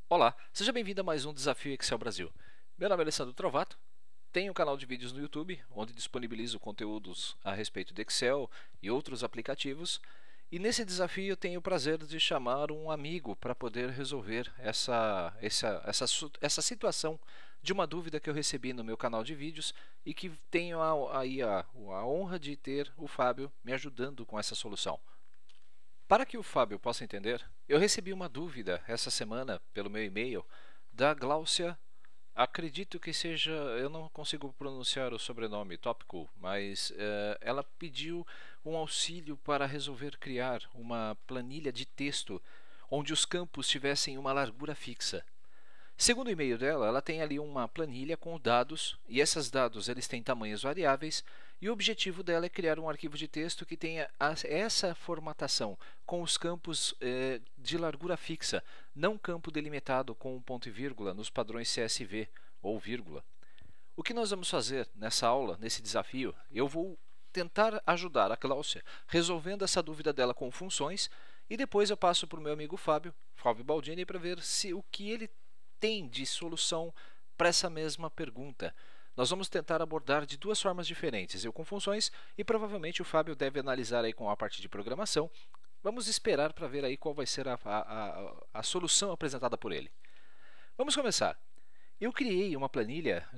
Olá, seja bem-vindo a mais um Desafio Excel Brasil. Meu nome é Alessandro Trovato, tenho um canal de vídeos no YouTube, onde disponibilizo conteúdos a respeito de Excel e outros aplicativos, e nesse desafio eu tenho o prazer de chamar um amigo para poder resolver essa situação de uma dúvida que eu recebi no meu canal de vídeos e que tenho a honra de ter o Fábio me ajudando com essa solução. Para que o Fábio possa entender, eu recebi uma dúvida essa semana pelo meu e-mail da Gláucia. Acredito que seja, eu não consigo pronunciar o sobrenome tópico, mas ela pediu um auxílio para resolver criar uma planilha de texto onde os campos tivessem uma largura fixa. Segundo o e-mail dela, ela tem ali uma planilha com dados, e esses dados eles têm tamanhos variáveis, e o objetivo dela é criar um arquivo de texto que tenha essa formatação, com os campos de largura fixa, não campo delimitado com um ponto e vírgula nos padrões CSV ou vírgula. O que nós vamos fazer nessa aula, nesse desafio, eu vou tentar ajudar a Cláudia resolvendo essa dúvida dela com funções, e depois eu passo para o meu amigo Fábio Baldini, para ver se o que ele tem de solução para essa mesma pergunta. Nós vamos tentar abordar de duas formas diferentes, eu com funções e provavelmente o Fábio deve analisar aí com a parte de programação. Vamos esperar para ver aí qual vai ser a solução apresentada por ele. Vamos começar. Eu criei uma planilha,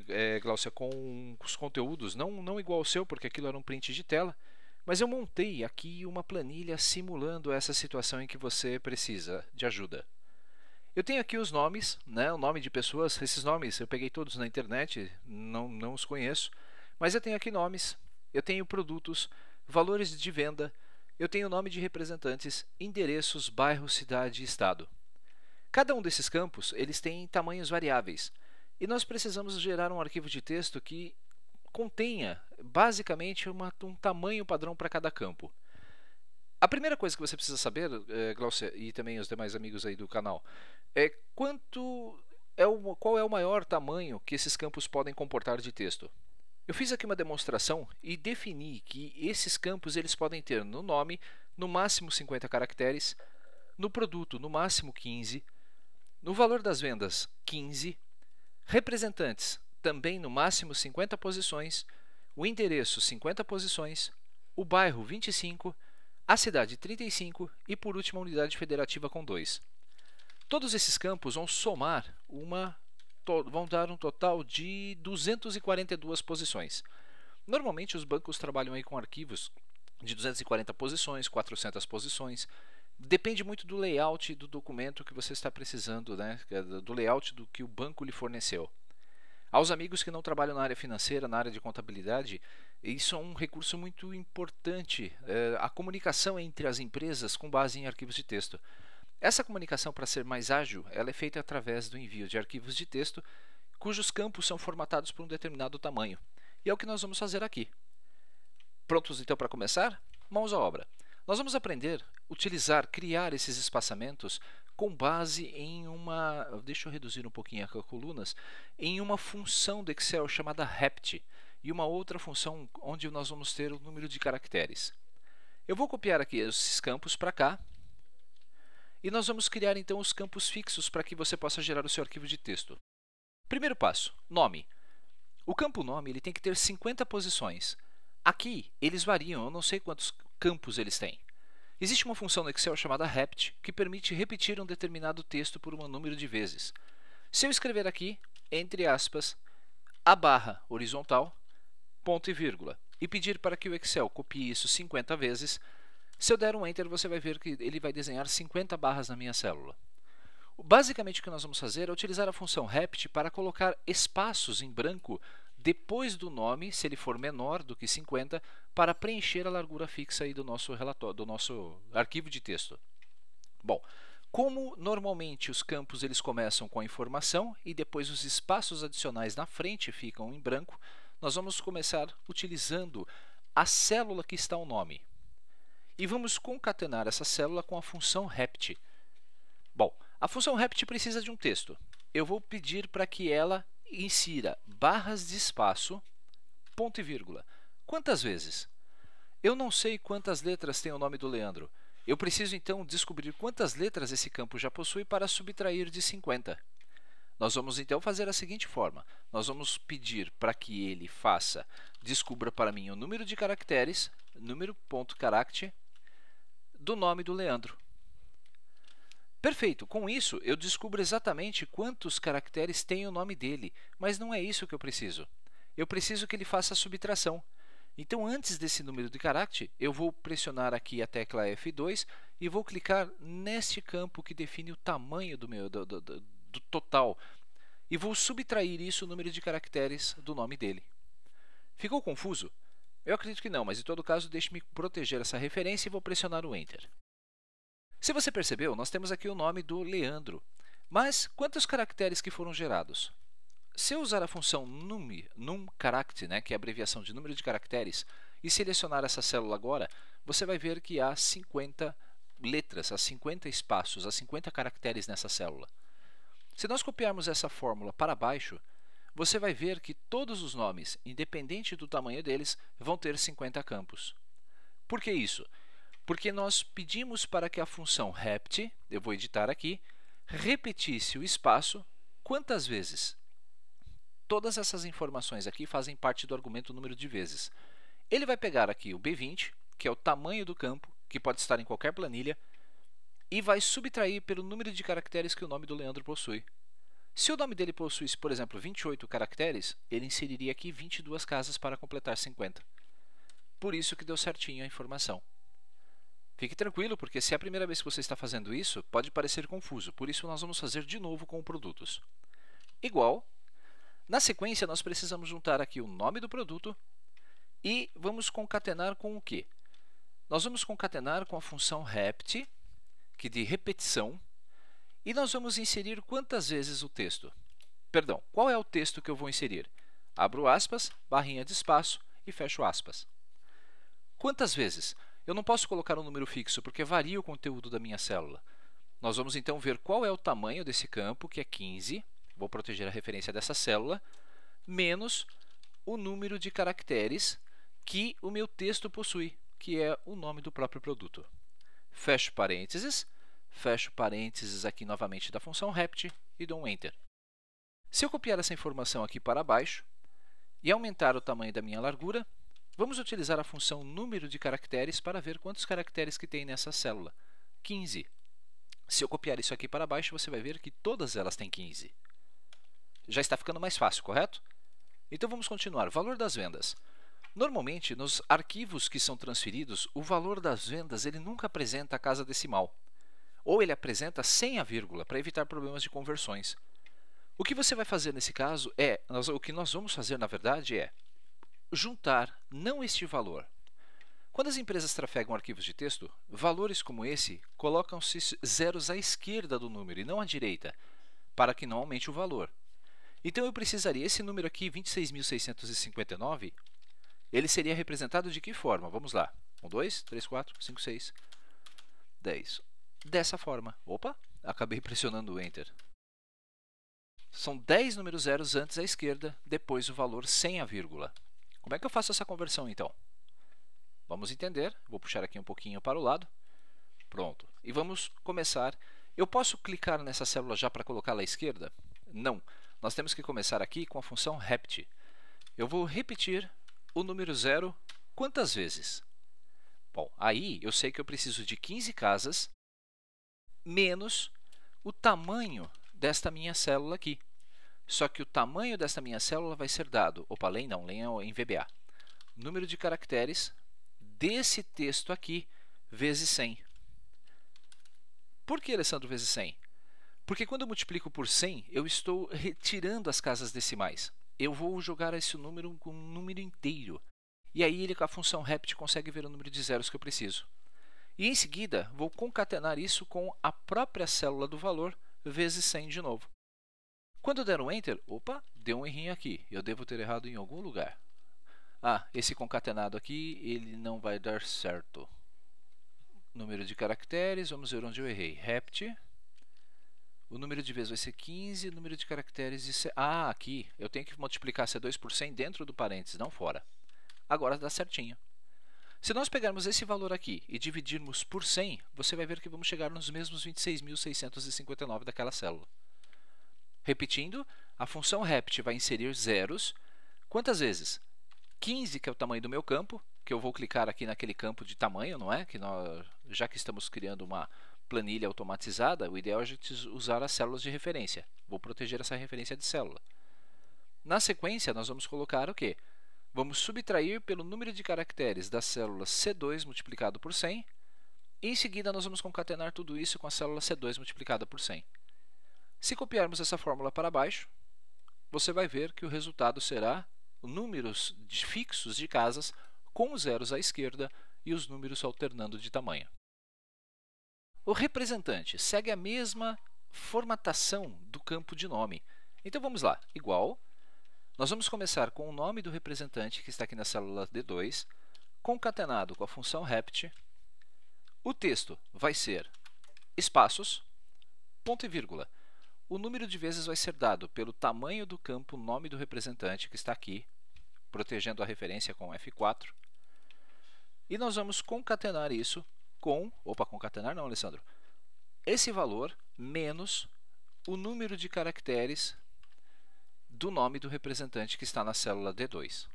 Glaucia, com os conteúdos, não igual ao seu, porque aquilo era um print de tela, mas eu montei aqui uma planilha simulando essa situação em que você precisa de ajuda. Eu tenho aqui os nomes, né, o nome de pessoas. Esses nomes eu peguei todos na internet, não os conheço, mas eu tenho aqui nomes, eu tenho produtos, valores de venda, eu tenho nome de representantes, endereços, bairro, cidade e estado. Cada um desses campos eles têm tamanhos variáveis, e nós precisamos gerar um arquivo de texto que contenha basicamente um tamanho padrão para cada campo. A primeira coisa que você precisa saber, Glaucia, e também os demais amigos aí do canal, é qual é o maior tamanho que esses campos podem comportar de texto. Eu fiz aqui uma demonstração e defini que esses campos eles podem ter no nome no máximo 50 caracteres, no produto no máximo 15, no valor das vendas 15, representantes também no máximo 50 posições, o endereço 50 posições, o bairro 25, a cidade 35 e por último a unidade federativa com 2. Todos esses campos vão vão dar um total de 242 posições. Normalmente os bancos trabalham aí com arquivos de 240 posições, 400 posições. Depende muito do layout do documento que você está precisando, né? Do layout do que o banco lhe forneceu. Aos amigos que não trabalham na área financeira, na área de contabilidade, isso é um recurso muito importante, a comunicação entre as empresas com base em arquivos de texto. Essa comunicação, para ser mais ágil, ela é feita através do envio de arquivos de texto cujos campos são formatados por um determinado tamanho. E é o que nós vamos fazer aqui. Prontos então para começar? Mãos à obra. Nós vamos aprender a utilizar, criar esses espaçamentos com base em uma, deixa eu reduzir um pouquinho as colunas, em uma função do Excel chamada rept e uma outra função onde nós vamos ter o número de caracteres. Eu vou copiar aqui esses campos para cá e nós vamos criar então os campos fixos para que você possa gerar o seu arquivo de texto. Primeiro passo, nome. O campo nome ele tem que ter 50 posições. Aqui eles variam, eu não sei quantos campos eles têm. Existe uma função no Excel chamada rept que permite repetir um determinado texto por um número de vezes. Se eu escrever aqui, entre aspas, a barra horizontal, ponto e vírgula, e pedir para que o Excel copie isso 50 vezes, se eu der um Enter, você vai ver que ele vai desenhar 50 barras na minha célula. Basicamente o que nós vamos fazer é utilizar a função rept para colocar espaços em branco depois do nome, se ele for menor do que 50, para preencher a largura fixa aí do nosso relatório, do nosso arquivo de texto. Bom, como normalmente os campos eles começam com a informação e depois os espaços adicionais na frente ficam em branco, nós vamos começar utilizando a célula que está o nome. E vamos concatenar essa célula com a função rept. Bom, a função rept precisa de um texto. Eu vou pedir para que ela insira barras de espaço, ponto e vírgula. Quantas vezes? Eu não sei quantas letras tem o nome do Leandro. Eu preciso então descobrir quantas letras esse campo já possui para subtrair de 50. Nós vamos então fazer a seguinte forma. Nós vamos pedir para que ele descubra para mim o número de caracteres, número.caract, do nome do Leandro. Perfeito, com isso eu descubro exatamente quantos caracteres tem o nome dele, mas não é isso que eu preciso. Eu preciso que ele faça a subtração. Então, antes desse número de caract, eu vou pressionar aqui a tecla F2 e vou clicar neste campo que define o tamanho do total. E vou subtrair isso, o número de caracteres do nome dele. Ficou confuso? Eu acredito que não, mas em todo caso, deixe-me proteger essa referência e vou pressionar o Enter. Se você percebeu, nós temos aqui o nome do Leandro. Mas quantos caracteres que foram gerados? Se eu usar a função numCharact, que é a abreviação de número de caracteres, e selecionar essa célula agora, você vai ver que há 50 letras, há 50 espaços, há 50 caracteres nessa célula. Se nós copiarmos essa fórmula para baixo, você vai ver que todos os nomes, independente do tamanho deles, vão ter 50 campos. Por que isso? Porque nós pedimos para que a função rept, eu vou editar aqui, repetisse o espaço quantas vezes? Todas essas informações aqui fazem parte do argumento número de vezes. Ele vai pegar aqui o B20, que é o tamanho do campo, que pode estar em qualquer planilha, e vai subtrair pelo número de caracteres que o nome do Leandro possui. Se o nome dele possuísse, por exemplo, 28 caracteres, ele inseriria aqui 22 casas para completar 50. Por isso que deu certinho a informação. Fique tranquilo, porque se é a primeira vez que você está fazendo isso, pode parecer confuso. Por isso, nós vamos fazer de novo com o produtos. Igual. Na sequência, nós precisamos juntar aqui o nome do produto e vamos concatenar com o quê? Nós vamos concatenar com a função rept, que é de repetição, e nós vamos inserir quantas vezes o texto? Perdão, qual é o texto que eu vou inserir? Abro aspas, barrinha de espaço e fecho aspas. Quantas vezes? Eu não posso colocar um número fixo, porque varia o conteúdo da minha célula. Nós vamos então ver qual é o tamanho desse campo, que é 15, vou proteger a referência dessa célula, menos o número de caracteres que o meu texto possui, que é o nome do próprio produto. Fecho parênteses aqui novamente da função rept e dou um Enter. Se eu copiar essa informação aqui para baixo e aumentar o tamanho da minha largura, vamos utilizar a função número de caracteres para ver quantos caracteres que tem nessa célula. 15. Se eu copiar isso aqui para baixo, você vai ver que todas elas têm 15. Já está ficando mais fácil, correto? Então vamos continuar. Valor das vendas. Normalmente, nos arquivos que são transferidos, o valor das vendas ele nunca apresenta a casa decimal. Ou ele apresenta sem a vírgula, para evitar problemas de conversões. O que você vai fazer nesse caso o que nós vamos fazer, na verdade, é juntar não este valor. Quando as empresas trafegam arquivos de texto, valores como esse colocam-se zeros à esquerda do número e não à direita, para que não aumente o valor. Então, eu precisaria, esse número aqui, 26.659, ele seria representado de que forma? Vamos lá. 1, 2, 3, 4, 5, 6, 10. Dessa forma. Opa, acabei pressionando o Enter. São 10 números zeros antes à esquerda, depois o valor sem a vírgula. Como é que eu faço essa conversão, então? Vamos entender. Vou puxar aqui um pouquinho para o lado. Pronto. E vamos começar. Eu posso clicar nessa célula já para colocá-la à esquerda? Não. Nós temos que começar aqui com a função rept. Eu vou repetir o número 0 quantas vezes? Bom, aí eu sei que eu preciso de 15 casas menos o tamanho desta minha célula aqui. Só que o tamanho desta minha célula vai ser dado, len é em VBA, número de caracteres desse texto aqui vezes 100. Por que, Alessandro, vezes 100? Porque quando eu multiplico por 100, eu estou retirando as casas decimais. Eu vou jogar esse número com um número inteiro. E aí, a função rept consegue ver o número de zeros que eu preciso. E em seguida, vou concatenar isso com a própria célula do valor vezes 100 de novo. Quando eu der um Enter, opa, deu um errinho aqui. Eu devo ter errado em algum lugar. Ah, esse concatenado aqui, ele não vai dar certo. Número de caracteres, vamos ver onde eu errei. Rept. O número de vezes vai ser 15, o número de caracteres... aqui. Eu tenho que multiplicar C2 por 100 dentro do parênteses, não fora. Agora dá certinho. Se nós pegarmos esse valor aqui e dividirmos por 100, você vai ver que vamos chegar nos mesmos 26.659 daquela célula. Repetindo, a função rept vai inserir zeros. Quantas vezes? 15, que é o tamanho do meu campo, que eu vou clicar aqui naquele campo de tamanho, não é? Já que estamos criando uma planilha automatizada, o ideal é a gente usar as células de referência. Vou proteger essa referência de célula. Na sequência, nós vamos colocar o quê? Vamos subtrair pelo número de caracteres da célula C2 multiplicado por 100, e em seguida nós vamos concatenar tudo isso com a célula C2 multiplicada por 100. Se copiarmos essa fórmula para baixo, você vai ver que o resultado será números fixos de casas com zeros à esquerda e os números alternando de tamanho. O representante segue a mesma formatação do campo de nome. Então vamos lá, igual. Nós vamos começar com o nome do representante, que está aqui na célula D2, concatenado com a função rept. O texto vai ser espaços, ponto e vírgula. O número de vezes vai ser dado pelo tamanho do campo nome do representante, que está aqui, protegendo a referência com F4. E nós vamos concatenar isso com... Opa, concatenar não, Alessandro. Esse valor menos o número de caracteres do nome do representante que está na célula D2.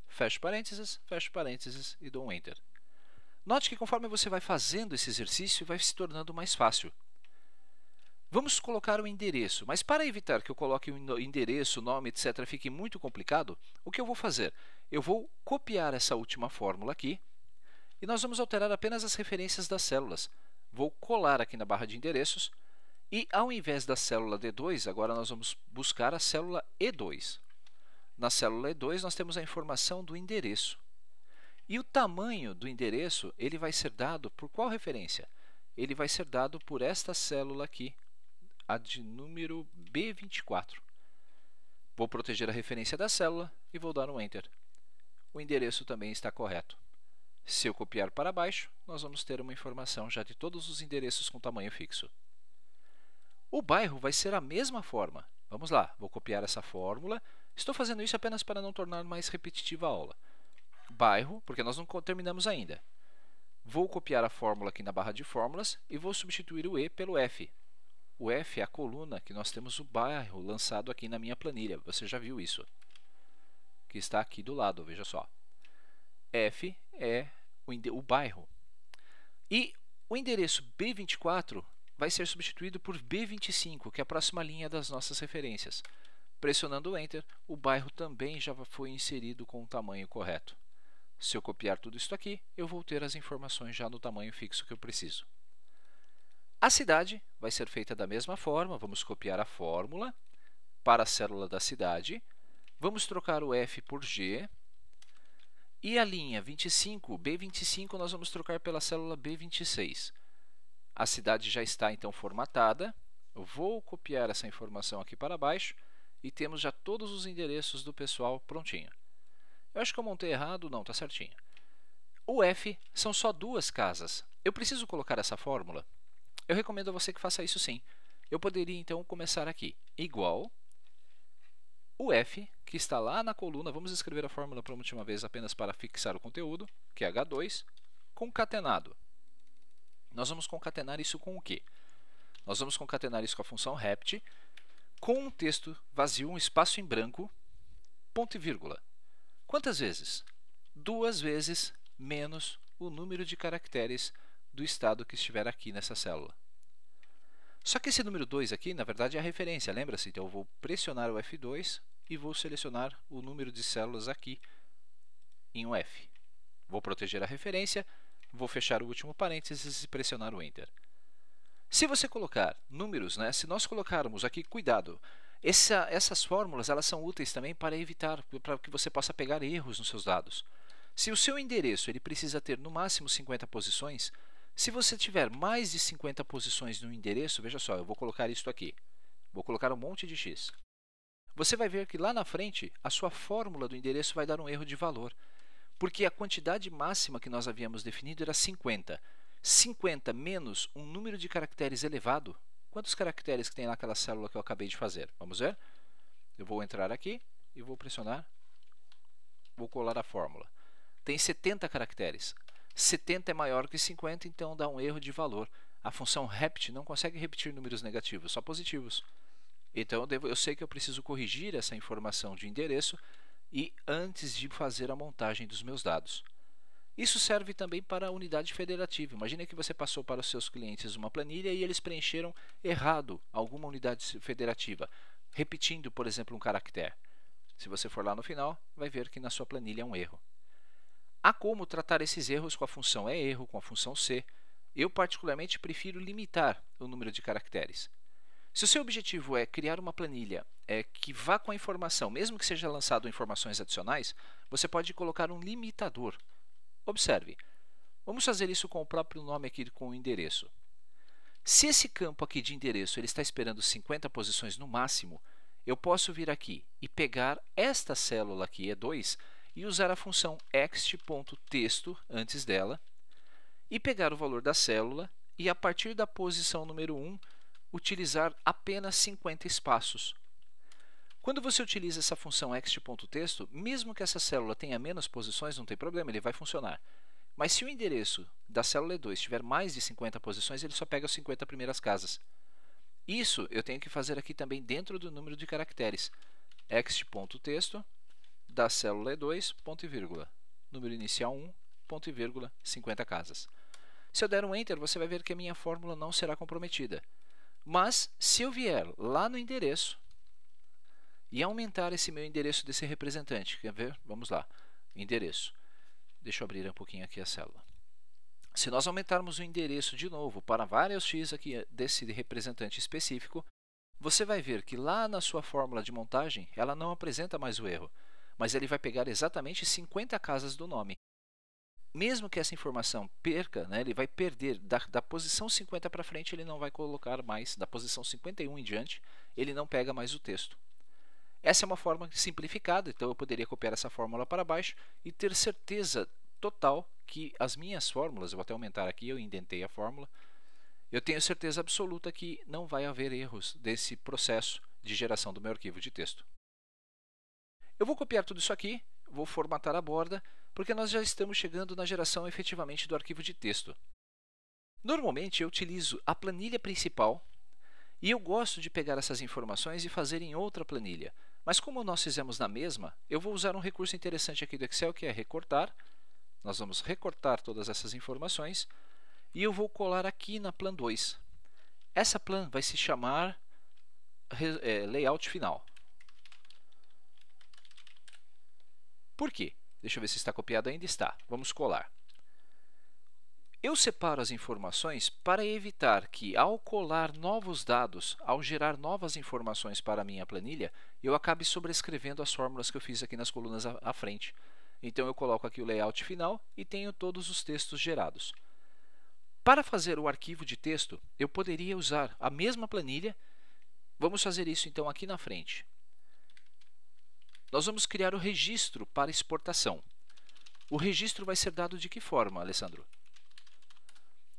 Fecho parênteses e dou um Enter. Note que conforme você vai fazendo esse exercício, vai se tornando mais fácil. Vamos colocar o endereço, mas para evitar que eu coloque o endereço, nome, etc., fique muito complicado, o que eu vou fazer? Eu vou copiar essa última fórmula aqui e nós vamos alterar apenas as referências das células. Vou colar aqui na barra de endereços e, ao invés da célula D2, agora nós vamos buscar a célula E2. Na célula E2, nós temos a informação do endereço. E o tamanho do endereço ele vai ser dado por qual referência? Ele vai ser dado por esta célula aqui, a de número B24. Vou proteger a referência da célula e vou dar um Enter. O endereço também está correto. Se eu copiar para baixo, nós vamos ter uma informação já de todos os endereços com tamanho fixo. O bairro vai ser a mesma forma. Vamos lá, vou copiar essa fórmula. Estou fazendo isso apenas para não tornar mais repetitiva a aula. Bairro, porque nós não terminamos ainda. Vou copiar a fórmula aqui na barra de fórmulas e vou substituir o E pelo F. O F é a coluna que nós temos o bairro lançado aqui na minha planilha. Você já viu isso, que está aqui do lado, veja só. F é o bairro. E o endereço B24 vai ser substituído por B25, que é a próxima linha das nossas referências. Pressionando o Enter, o bairro também já foi inserido com o tamanho correto. Se eu copiar tudo isso aqui, eu vou ter as informações já no tamanho fixo que eu preciso. A cidade vai ser feita da mesma forma. Vamos copiar a fórmula para a célula da cidade. Vamos trocar o F por G. E a linha 25, B25, nós vamos trocar pela célula B26. A cidade já está, então, formatada. Eu vou copiar essa informação aqui para baixo e temos já todos os endereços do pessoal prontinho. Eu acho que eu montei errado. Não, está certinho. O F são só duas casas. Eu preciso colocar essa fórmula? Eu recomendo a você que faça isso sim. Eu poderia, então, começar aqui. Igual o F, que está lá na coluna. Vamos escrever a fórmula para uma última vez apenas para fixar o conteúdo, que é H2, concatenado. Nós vamos concatenar isso com o quê? Nós vamos concatenar isso com a função rept, com um texto vazio, um espaço em branco, ponto e vírgula. Quantas vezes? 2 vezes menos o número de caracteres do estado que estiver aqui nessa célula. Só que esse número 2 aqui, na verdade, é a referência, lembra-se? Então, eu vou pressionar o F2 e vou selecionar o número de células aqui em um F. Vou proteger a referência, vou fechar o último parênteses e pressionar o Enter. Se você colocar números, se nós colocarmos aqui, cuidado, essas fórmulas elas são úteis também para evitar, para que você possa pegar erros nos seus dados. Se o seu endereço ele precisa ter no máximo 50 posições, se você tiver mais de 50 posições no endereço, veja só, eu vou colocar isso aqui, vou colocar um monte de X. Você vai ver que lá na frente, a sua fórmula do endereço vai dar um erro de valor, porque a quantidade máxima que nós havíamos definido era 50. 50 menos um número de caracteres elevado. Quantos caracteres que tem naquela célula que eu acabei de fazer? Vamos ver? Eu vou entrar aqui e vou pressionar, vou colar a fórmula. tem 70 caracteres. 70 é maior que 50, então dá um erro de valor. A função rept não consegue repetir números negativos, só positivos. Então eu sei que eu preciso corrigir essa informação de endereço e antes de fazer a montagem dos meus dados. Isso serve também para a unidade federativa. Imagine que você passou para os seus clientes uma planilha e eles preencheram errado alguma unidade federativa, repetindo, por exemplo, um caractere. Se você for lá no final, vai ver que na sua planilha é um erro. Há como tratar esses erros com a função ERRO, com a função C. Eu particularmente prefiro limitar o número de caracteres. Se o seu objetivo é criar uma planilha que vá com a informação, mesmo que seja lançado informações adicionais, você pode colocar um limitador. Observe, vamos fazer isso com o próprio nome aqui com o endereço. Se esse campo aqui de endereço ele está esperando 50 posições no máximo, eu posso vir aqui e pegar esta célula aqui, E2, e usar a função ext.texto antes dela, e pegar o valor da célula e a partir da posição número 1, utilizar apenas 50 espaços. Quando você utiliza essa função ext.texto, mesmo que essa célula tenha menos posições, não tem problema, ele vai funcionar. Mas se o endereço da célula E2 tiver mais de 50 posições, ele só pega as 50 primeiras casas. Isso eu tenho que fazer aqui também dentro do número de caracteres. ext.texto da célula E2, ponto e vírgula. Número inicial 1, ponto e vírgula, 50 casas. Se eu der um Enter, você vai ver que a minha fórmula não será comprometida. Mas, se eu vier lá no endereço e aumentar esse meu endereço desse representante, quer ver? Vamos lá, endereço. Deixa eu abrir um pouquinho aqui a célula. Se nós aumentarmos o endereço de novo para vários x aqui desse representante específico, você vai ver que lá na sua fórmula de montagem, ela não apresenta mais o erro, mas ele vai pegar exatamente 50 casas do nome. Mesmo que essa informação perca, ele vai perder da posição 50 para frente, ele não vai colocar mais, da posição 51 em diante, ele não pega mais o texto. Essa é uma forma simplificada, então eu poderia copiar essa fórmula para baixo e ter certeza total que as minhas fórmulas, eu vou até aumentar aqui, eu indentei a fórmula, eu tenho certeza absoluta que não vai haver erros desse processo de geração do meu arquivo de texto. Eu vou copiar tudo isso aqui, vou formatar a borda, porque nós já estamos chegando na geração efetivamente do arquivo de texto. Normalmente eu utilizo a planilha principal e eu gosto de pegar essas informações e fazer em outra planilha. Mas como nós fizemos na mesma, eu vou usar um recurso interessante aqui do Excel que é recortar. Nós vamos recortar todas essas informações e eu vou colar aqui na plan 2. Essa plan vai se chamar layout final. Por quê? Deixa eu ver se está copiado ainda. Está. Vamos colar. Eu separo as informações para evitar que, ao colar novos dados, ao gerar novas informações para a minha planilha, eu acabe sobrescrevendo as fórmulas que eu fiz aqui nas colunas à frente. Então, eu coloco aqui o layout final e tenho todos os textos gerados. Para fazer o arquivo de texto, eu poderia usar a mesma planilha. Vamos fazer isso, então, aqui na frente. Nós vamos criar o registro para exportação. O registro vai ser dado de que forma, Alessandro?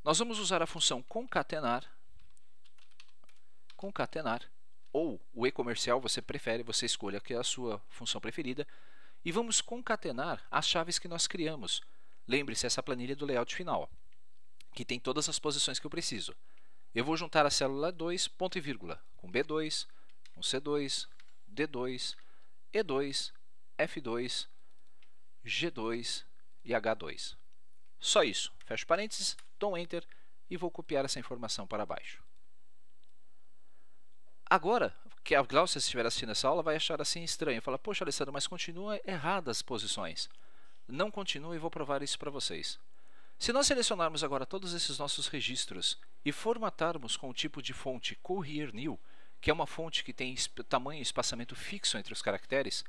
Nós vamos usar a função concatenar, ou o e-comercial, você prefere, você escolha que é a sua função preferida, e vamos concatenar as chaves que nós criamos. Lembre-se, essa planilha do layout final, que tem todas as posições que eu preciso. Eu vou juntar a célula 2, ponto e vírgula, com B2, com C2, D2, E2, F2, G2 e H2. Só isso. Fecho parênteses, dou um Enter e vou copiar essa informação para baixo. Agora, que a Glaucia, se estiver assistindo essa aula, vai achar assim estranho. Fala, poxa, Alessandro, mas continua erradas as posições. Não continua e vou provar isso para vocês. Se nós selecionarmos agora todos esses nossos registros e formatarmos com o tipo de fonte Courier New, que é uma fonte que tem tamanho e espaçamento fixo entre os caracteres,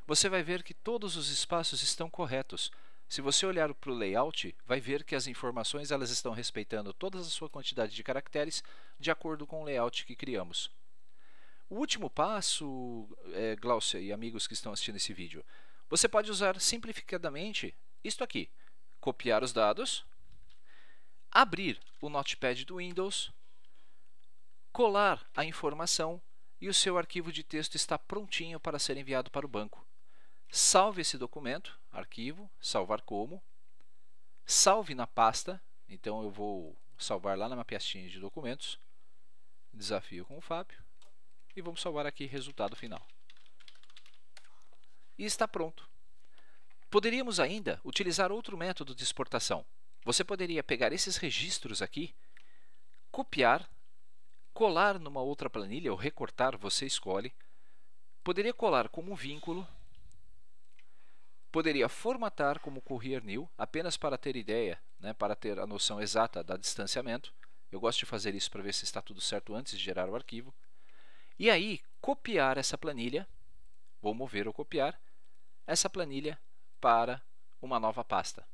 você vai ver que todos os espaços estão corretos. Se você olhar para o layout, vai ver que as informações elas estão respeitando toda a sua quantidade de caracteres de acordo com o layout que criamos. O último passo, Glaucia e amigos que estão assistindo esse vídeo, você pode usar simplificadamente isto aqui. Copiar os dados, abrir o Notepad do Windows, colar a informação e o seu arquivo de texto está prontinho para ser enviado para o banco. salve esse documento, arquivo, salvar como, salve na pasta, então eu vou salvar lá na minha pastinha de documentos, desafio com o Fábio, e vamos salvar aqui resultado final. E está pronto. Poderíamos ainda utilizar outro método de exportação. Você poderia pegar esses registros aqui, copiar, colar numa outra planilha ou recortar, você escolhe. Poderia colar como vínculo, poderia formatar como Courier New, apenas para ter ideia, né, para ter a noção exata da distanciamento. Eu gosto de fazer isso para ver se está tudo certo antes de gerar o arquivo. E aí, copiar essa planilha, vou mover ou copiar, essa planilha para uma nova pasta.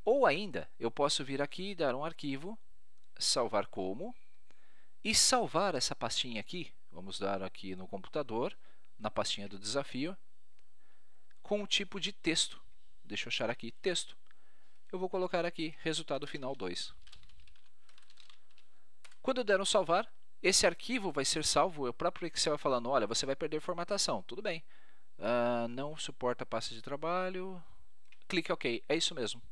Ou ainda, eu posso vir aqui e dar um arquivo, salvar como, e salvar essa pastinha aqui, vamos dar aqui no computador, na pastinha do desafio, com o tipo de texto. Deixa eu achar aqui, texto. Eu vou colocar aqui, resultado final 2. Quando eu der um salvar, esse arquivo vai ser salvo, o próprio Excel vai falando, olha, você vai perder formatação, tudo bem. Não suporta pasta de trabalho, clique OK, é isso mesmo.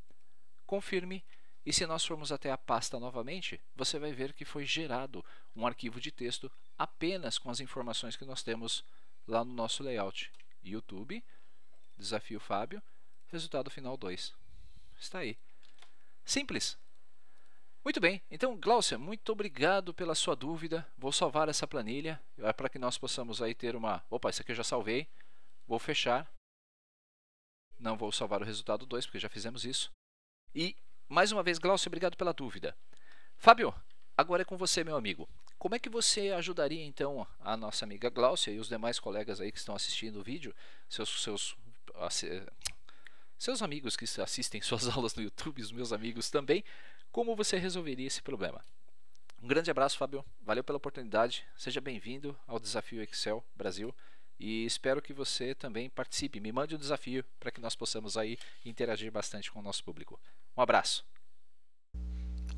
Confirme, e se nós formos até a pasta novamente, você vai ver que foi gerado um arquivo de texto apenas com as informações que nós temos lá no nosso layout. YouTube, desafio Fábio, resultado final 2. Está aí. Simples. Muito bem, então Gláucia, muito obrigado pela sua dúvida. Vou salvar essa planilha para que nós possamos aí ter uma... Opa, isso aqui eu já salvei. Vou fechar. Não vou salvar o resultado 2, porque já fizemos isso. E, mais uma vez, Gláucia, obrigado pela dúvida. Fábio, agora é com você, meu amigo. Como é que você ajudaria, então, a nossa amiga Gláucia e os demais colegas aí que estão assistindo o vídeo, seus amigos que assistem suas aulas no YouTube, os meus amigos também, como você resolveria esse problema? Um grande abraço, Fábio. Valeu pela oportunidade. Seja bem-vindo ao Desafio Excel Brasil. E espero que você também participe. Me mande um desafio para que nós possamos aí interagir bastante com o nosso público. Um abraço.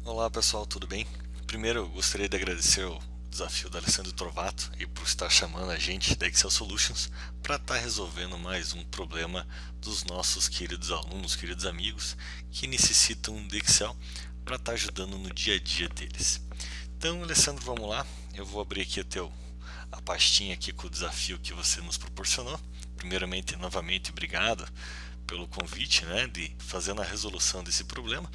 Olá pessoal, tudo bem? Primeiro eu gostaria de agradecer o desafio do Alessandro Trovato e por estar chamando a gente da Excel Solutions para estar resolvendo mais um problema dos nossos queridos alunos, queridos amigos que necessitam de Excel para estar ajudando no dia a dia deles. Então, Alessandro, vamos lá. Eu vou abrir aqui a pastinha aqui com o desafio que você nos proporcionou. Primeiramente, novamente, obrigado pelo convite, né, de fazer a resolução desse problema.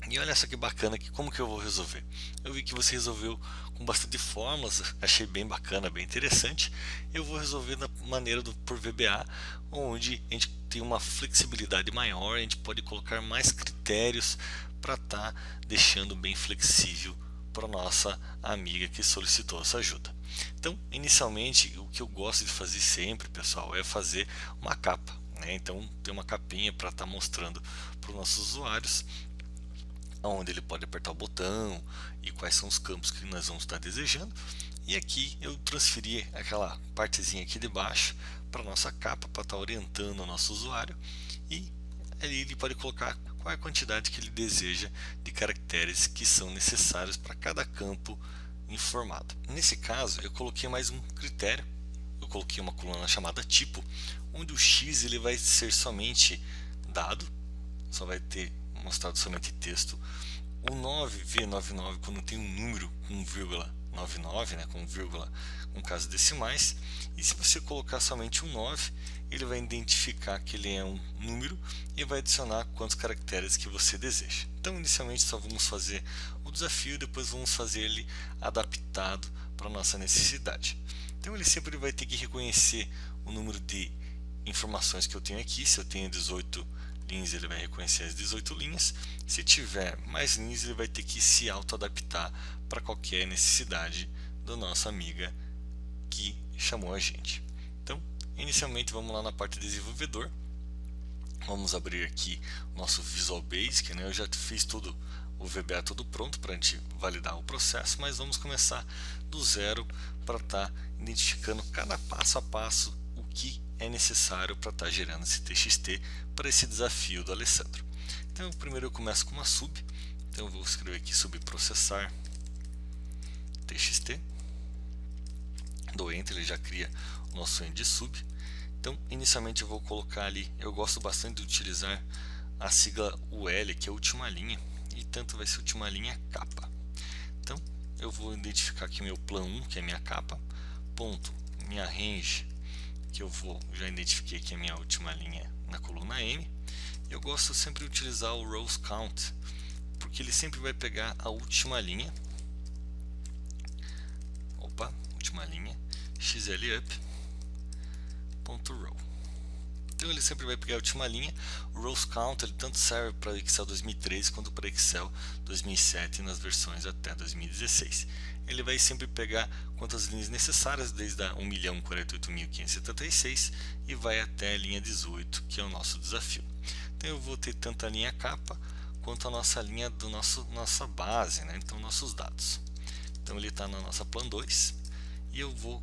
E olha só que bacana, como que eu vou resolver? Eu vi que você resolveu com bastante fórmulas, achei bem bacana, bem interessante. Eu vou resolver da maneira por VBA, onde a gente tem uma flexibilidade maior, a gente pode colocar mais critérios para estar deixando bem flexível para nossa amiga que solicitou essa ajuda. Então, inicialmente, o que eu gosto de fazer sempre, pessoal, é fazer uma capa, né? Então, tem uma capinha para estar mostrando para os nossos usuários onde ele pode apertar o botão e quais são os campos que nós vamos estar desejando. E aqui eu transferi aquela partezinha aqui de baixo para nossa capa para estar orientando o nosso usuário, e ali ele pode colocar qual é a quantidade que ele deseja de caracteres que são necessários para cada campo informado. Nesse caso eu coloquei mais um critério, eu coloquei uma coluna chamada tipo, onde o X ele vai ser somente dado, só vai ter mostrado somente texto. O 9V99 quando tem um número com 1,99, né, com vírgula com casos decimais, e se você colocar somente um 9, ele vai identificar que ele é um número e vai adicionar quantos caracteres que você deseja. Então inicialmente só vamos fazer o desafio, depois vamos fazer ele adaptado para a nossa necessidade. Então ele sempre vai ter que reconhecer o número de informações que eu tenho aqui. Se eu tenho 18 linhas, ele vai reconhecer as 18 linhas. Se tiver mais linhas, ele vai ter que se auto-adaptar para qualquer necessidade da nossa amiga que chamou a gente. Então, inicialmente vamos lá na parte desenvolvedor. Vamos abrir aqui o nosso Visual Basic, né? Eu já fiz tudo, o VBA todo pronto para a gente validar o processo, mas vamos começar do zero para estar identificando cada passo a passo o que é necessário para estar gerando esse TXT para esse desafio do Alessandro. Então primeiro eu começo com uma sub, então eu vou escrever aqui subprocessar TXT, dou Enter, ele já cria o nosso end sub. Então, inicialmente eu vou colocar ali, eu gosto bastante de utilizar a sigla UL, que é a última linha, e tanto vai ser última linha capa. Então, eu vou identificar aqui meu plan 1, que é minha capa, ponto, minha range, que eu já identifiquei que é minha última linha na coluna M. Eu gosto sempre de utilizar o rows count, porque ele sempre vai pegar a última linha, última linha, xlup.row. Então ele sempre vai pegar a última linha. O rows count ele tanto serve para Excel 2013 quanto para Excel 2007 nas versões até 2016. Ele vai sempre pegar quantas linhas necessárias, desde a 1.048.576 e vai até a linha 18, que é o nosso desafio. Então eu vou ter tanto a linha capa quanto a nossa linha do nossa base, né? Então nossos dados. Então ele está na nossa plan 2 e eu vou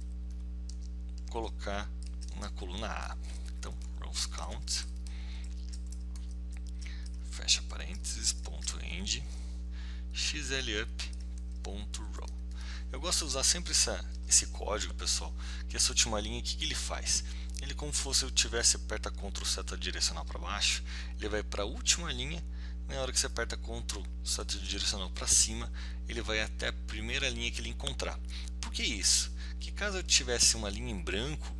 colocar na coluna A. Então rows count, fecha parênteses, ponto end, xlup.row. Eu gosto de usar sempre esse código, pessoal, que essa última linha, o que ele faz? Ele, como se eu tivesse, aperta Ctrl seta direcional para baixo, ele vai para a última linha. Na hora que você aperta Ctrl seta direcional para cima, ele vai até a primeira linha que ele encontrar. Por que isso? Que caso eu tivesse uma linha em branco,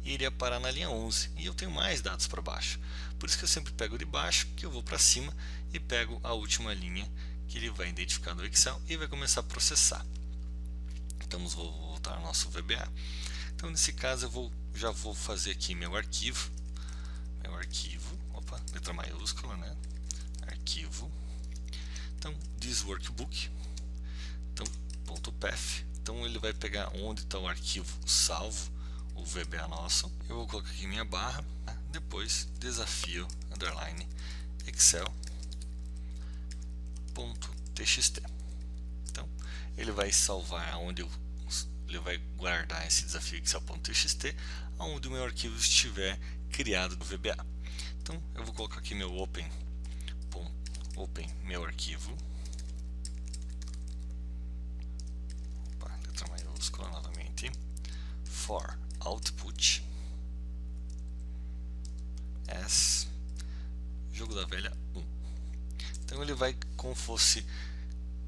iria parar na linha 11 e eu tenho mais dados para baixo. Por isso que eu sempre pego de baixo, que eu vou para cima e pego a última linha que ele vai identificar no Excel e vai começar a processar. Então vou voltar ao nosso VBA. Então nesse caso eu já vou fazer aqui meu arquivo, letra maiúscula, né? Arquivo. Então this workbook, então .path. Então ele vai pegar onde está o arquivo salvo, o VBA nosso. Eu vou colocar aqui minha barra, depois desafio underline excel.txt. Então ele vai salvar onde ele vai guardar esse desafio excel.txt onde o meu arquivo estiver criado no VBA. Então eu vou colocar aqui meu open meu arquivo, letra maiúscula novamente, for output as jogo da velha 1. Então ele vai, como fosse,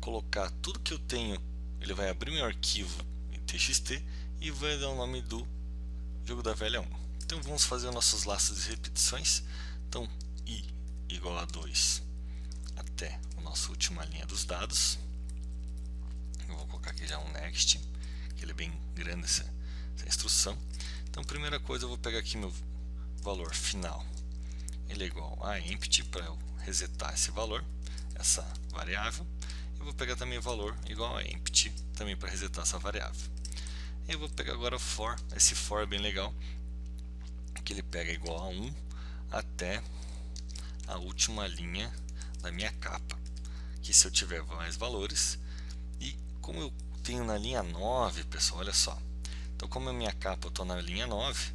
colocar tudo que eu tenho, ele vai abrir meu arquivo em txt e vai dar o nome do jogo da velha 1. Então vamos fazer nossos laços de repetições. Então i igual a 2 até a nossa última linha dos dados. Eu vou colocar aqui já um next, que ele é bem grande essa instrução. Então primeira coisa, eu vou pegar aqui meu valor final, ele é igual a empty, para eu resetar esse valor, essa variável. Eu vou pegar também o valor igual a empty, também para resetar essa variável. Eu vou pegar agora for, esse for é bem legal, que ele pega igual a 1 até a última linha da minha capa, que se eu tiver mais valores, e como eu tenho na linha 9, pessoal, olha só, então como a minha capa eu estou na linha 9,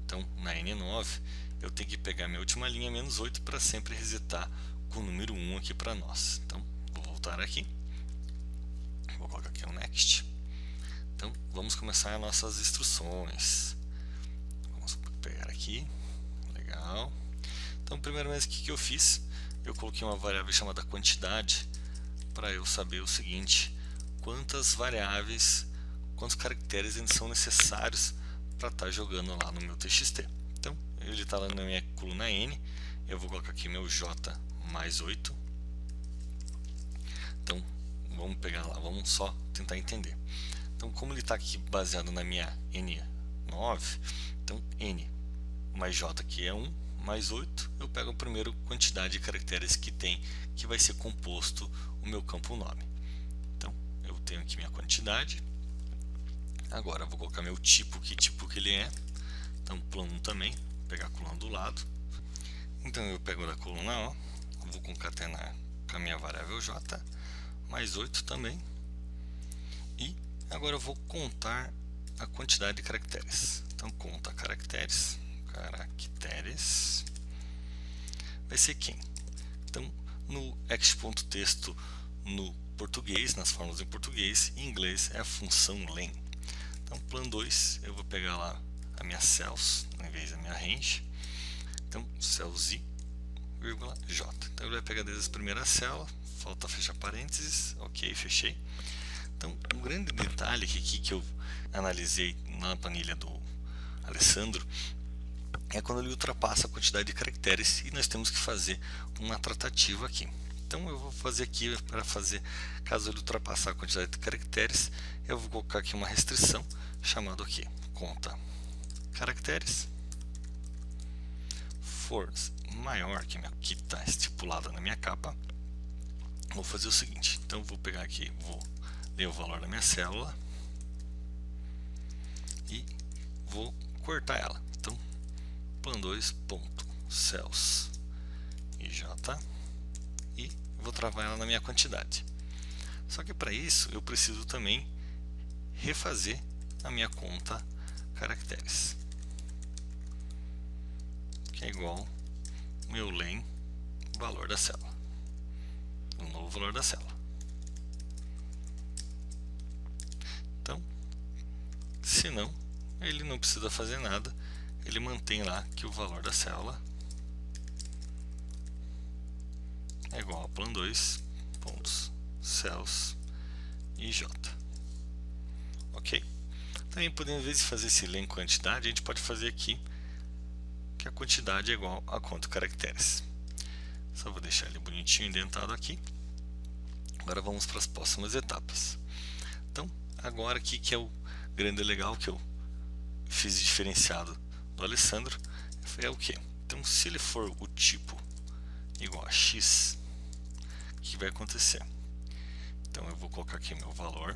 então na N9, eu tenho que pegar minha última linha menos 8 para sempre resetar com o número 1 aqui para nós. Então vou voltar aqui, vou colocar aqui um next. Então vamos começar as nossas instruções. Vamos pegar aqui, legal. Então primeiramente o que eu fiz? Eu coloquei uma variável chamada quantidade para eu saber o seguinte: quantas variáveis, quantos caracteres eles são necessários para estar jogando lá no meu TXT. Então ele está lá na minha coluna N, eu vou colocar aqui meu J mais 8. Então vamos pegar lá, vamos só tentar entender. Então como ele está aqui baseado na minha N9, então N mais J que é 1 mais 8, eu pego a primeira quantidade de caracteres que tem, que vai ser composto o meu campo nome. Então eu tenho aqui minha quantidade. Agora eu vou colocar meu tipo, que tipo que ele é. Então plan 1 também, vou pegar a coluna do lado. Então eu pego da coluna O, vou concatenar com a minha variável J, mais 8 também. E agora eu vou contar a quantidade de caracteres. Então conta caracteres vai ser quem? Então no x.texto no português, nas fórmulas em português, em inglês é a função len. Então plan 2 eu vou pegar lá a minha cells em vez da minha range. Então cells i, vírgula j. Então ele vai pegar desde a primeira célula, falta fechar parênteses, ok, fechei. Então um grande detalhe aqui que eu analisei na planilha do Alessandro é quando ele ultrapassa a quantidade de caracteres e nós temos que fazer uma tratativa aqui. Então eu vou fazer aqui para fazer, caso ele ultrapassar a quantidade de caracteres, eu vou colocar aqui uma restrição chamada aqui, conta caracteres, for maior que está estipulada na minha capa. Vou fazer o seguinte, então eu vou pegar aqui, vou ler o valor da minha célula e vou cortar ela. Então plan2.cells ij e vou travar ela na minha quantidade. Só que para isso eu preciso também refazer a minha conta caracteres, que é igual meu len valor da célula, o novo valor da célula. Então, se não, ele não precisa fazer nada, ele mantém lá que o valor da célula é igual a plan2.cells ij. Ok? Também podemos, em vez de fazer esse len quantidade, a gente pode fazer aqui que a quantidade é igual a conta caracteres. Só vou deixar ele bonitinho indentado aqui. Agora vamos para as próximas etapas. Então, agora aqui que é o grande legal que eu fiz diferenciado do Alessandro, é o que? Então, se ele for o tipo igual a x, o que vai acontecer? Então, eu vou colocar aqui meu valor,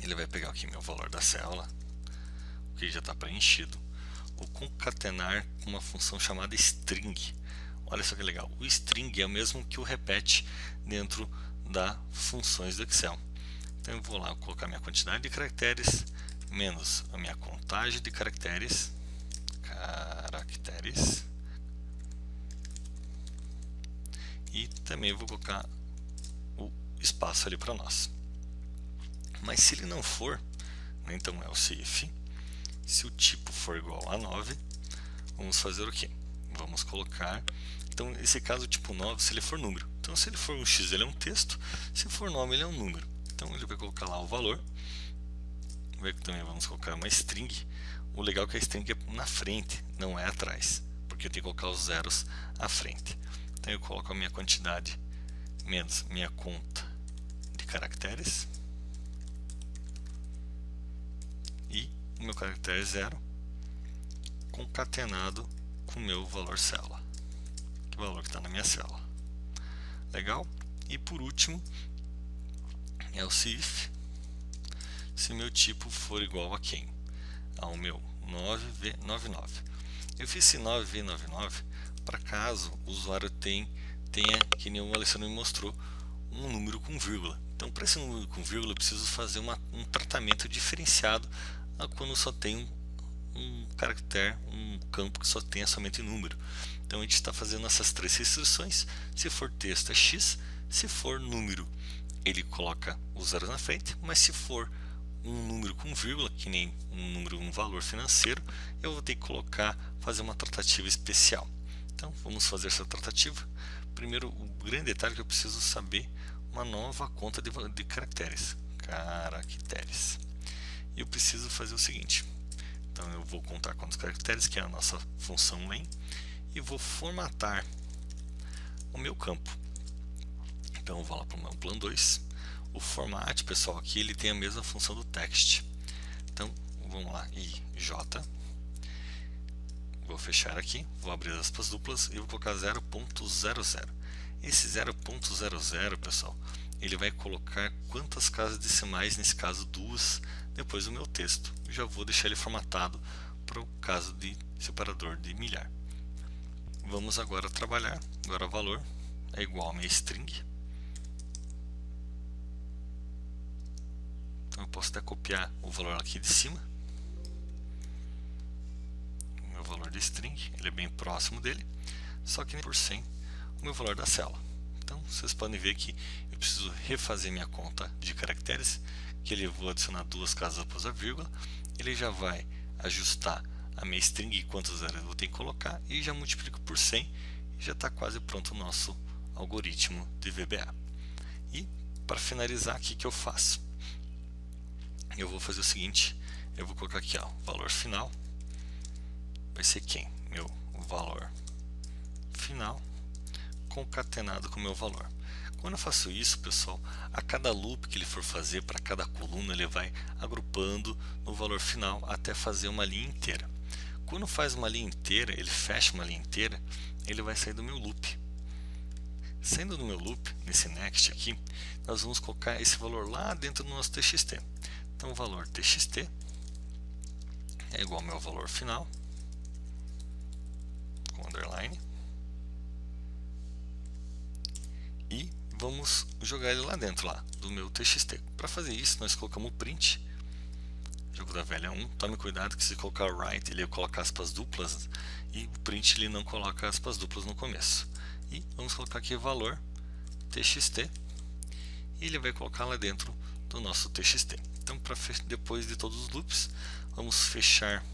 ele vai pegar aqui meu valor da célula, que já está preenchido, vou concatenar com uma função chamada string. Olha só que legal, o string é o mesmo que o repete dentro das funções do Excel. Então eu vou lá colocar minha quantidade de caracteres menos a minha contagem de caracteres, e também vou colocar o espaço ali para nós. Mas se ele não for, né, então é o if, se o tipo for igual a 9, vamos fazer o que? Vamos colocar, então nesse caso o tipo 9, se ele for número. Então se ele for um x, ele é um texto, se for nome, ele é um número. Então ele vai colocar lá o valor, também vamos colocar uma string. O legal é que a string é na frente, não é atrás, porque eu tenho que colocar os zeros à frente. Então eu coloco a minha quantidade menos minha conta de caracteres e o meu caractere 0 concatenado com o meu valor célula, que é o valor que está na minha célula. Legal? E por último é o if, se meu tipo for igual a quem? Ao meu 9v99. Eu fiz esse 9v99 para caso o usuário tenha, que nem o Alessandro me mostrou, um número com vírgula. Então para esse número com vírgula eu preciso fazer um tratamento diferenciado quando só tem um caractere, um campo que só tenha somente número. Então a gente está fazendo essas três restrições. Se for texto é x, se for número ele coloca os zeros na frente, mas se for um número com vírgula, que nem um valor financeiro, eu vou ter que fazer uma tratativa especial. Então vamos fazer essa tratativa. Primeiro, o grande detalhe é que eu preciso saber uma nova conta de caracteres. E eu preciso fazer o seguinte. Então eu vou contar quantos caracteres, que é a nossa função len, e vou formatar o meu campo. Então eu vou lá para o meu plan 2. O format, pessoal, aqui ele tem a mesma função do text. Então vamos lá, ij. Vou fechar aqui, vou abrir as aspas duplas e vou colocar 0.00. Esse 0.00, pessoal, ele vai colocar quantas casas decimais, nesse caso 2, depois do meu texto. Eu já vou deixar ele formatado para o caso de separador de milhar. Vamos agora trabalhar. Agora o valor é igual a minha string. Então eu posso até copiar o valor aqui de cima. O meu valor de string, ele é bem próximo dele, só que por 100 o meu valor da célula. Então vocês podem ver que eu preciso refazer minha conta de caracteres, que ele vou adicionar duas casas após a vírgula. Ele já vai ajustar a minha string e quantos zeros eu vou ter que colocar, e já multiplico por 100 e já está quase pronto o nosso algoritmo de VBA. E para finalizar, o que eu faço? Eu vou fazer o seguinte, eu vou colocar aqui, ó, valor final, vai ser quem? Meu valor final concatenado com o meu valor. Quando eu faço isso, pessoal, a cada loop que ele for fazer, para cada coluna, ele vai agrupando no valor final até fazer uma linha inteira. Quando faz uma linha inteira, ele fecha uma linha inteira, ele vai sair do meu loop. Saindo do meu loop, nesse next aqui, nós vamos colocar esse valor lá dentro do nosso txt. Então, o valor txt é igual ao meu valor final, com underline, e vamos jogar ele lá dentro do meu txt. Para fazer isso, nós colocamos o print, jogo da velha 1. Tome cuidado que se colocar write, ele coloca aspas duplas, e o print ele não coloca aspas duplas no começo. E vamos colocar aqui valor txt, e ele vai colocar lá dentro do nosso txt. Então, depois de todos os loops, vamos fechar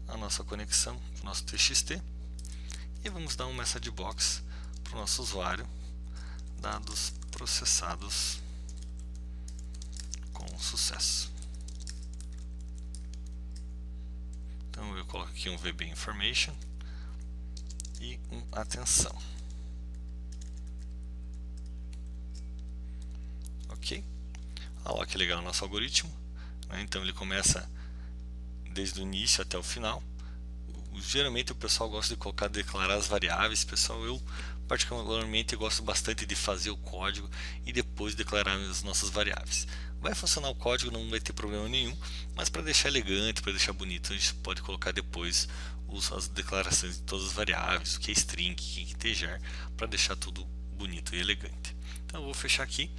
a nossa conexão com o nosso txt e vamos dar um message box para o nosso usuário: dados processados com sucesso. Então eu coloco aqui um VB information e um atenção. Ok? Olha lá que legal o nosso algoritmo, né? Então ele começa desde o início até o final. Geralmente o pessoal gosta de declarar as variáveis. Pessoal, eu particularmente gosto bastante de fazer o código e depois declarar as nossas variáveis. Vai funcionar o código, não vai ter problema nenhum, mas para deixar elegante, para deixar bonito, a gente pode colocar depois as declarações de todas as variáveis, o que é string, o que é integer, para deixar tudo bonito e elegante. Então eu vou fechar aqui.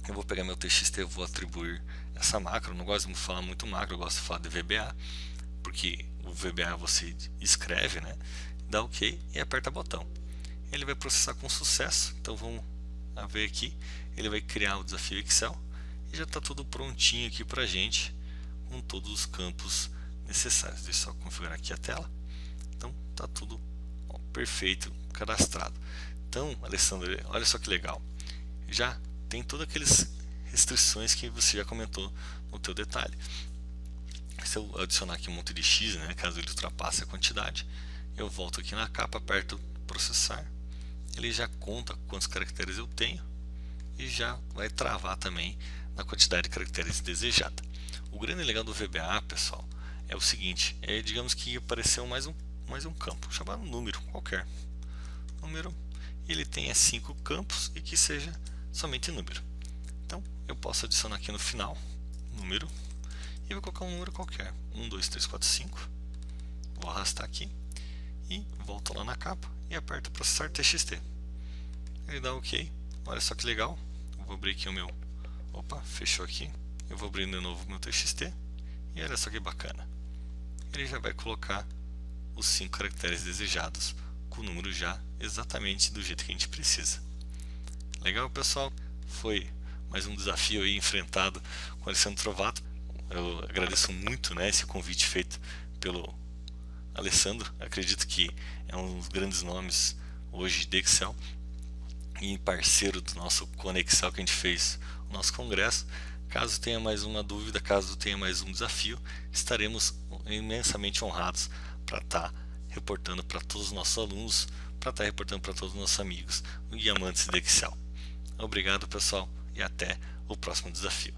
Eu vou pegar meu txt, eu vou atribuir essa macro. Eu não gosto de falar muito macro, eu gosto de falar de VBA, porque o VBA você escreve, né? Dá OK e aperta botão. Ele vai processar com sucesso. Então vamos ver aqui, ele vai criar o desafio Excel e já está tudo prontinho aqui para a gente, com todos os campos necessários. Deixa eu só configurar aqui a tela. Então está tudo perfeito, cadastrado. Então, Alessandro, olha só que legal, já tem todas aquelas restrições que você já comentou no teu detalhe. Se eu adicionar aqui um monte de X, né, caso ele ultrapasse a quantidade, eu volto aqui na capa, aperto processar, ele já conta quantos caracteres eu tenho e já vai travar também na quantidade de caracteres desejada. O grande legal do VBA, pessoal, é o seguinte, digamos que apareceu mais um campo, chamado número qualquer. Número, ele tenha 5 campos e que seja somente número. Então eu posso adicionar aqui no final número e vou colocar um número qualquer, 1, 2, 3, 4, 5. Vou arrastar aqui e volto lá na capa e aperto processar txt. Ele dá OK. Olha só que legal. Eu vou abrir aqui o meu, fechou aqui. Eu vou abrir de novo o meu txt e olha só que bacana, ele já vai colocar os 5 caracteres desejados com o número já exatamente do jeito que a gente precisa. Legal, pessoal? Foi mais um desafio aí enfrentado com o Alessandro Trovato. Eu agradeço muito, né, esse convite feito pelo Alessandro. Acredito que é um dos grandes nomes hoje de Excel e parceiro do nosso Conexel que a gente fez o nosso congresso. Caso tenha mais uma dúvida, caso tenha mais um desafio, estaremos imensamente honrados para estar reportando para todos os nossos alunos, para estar reportando para todos os nossos amigos e amantes de Excel. Obrigado, pessoal, e até o próximo desafio.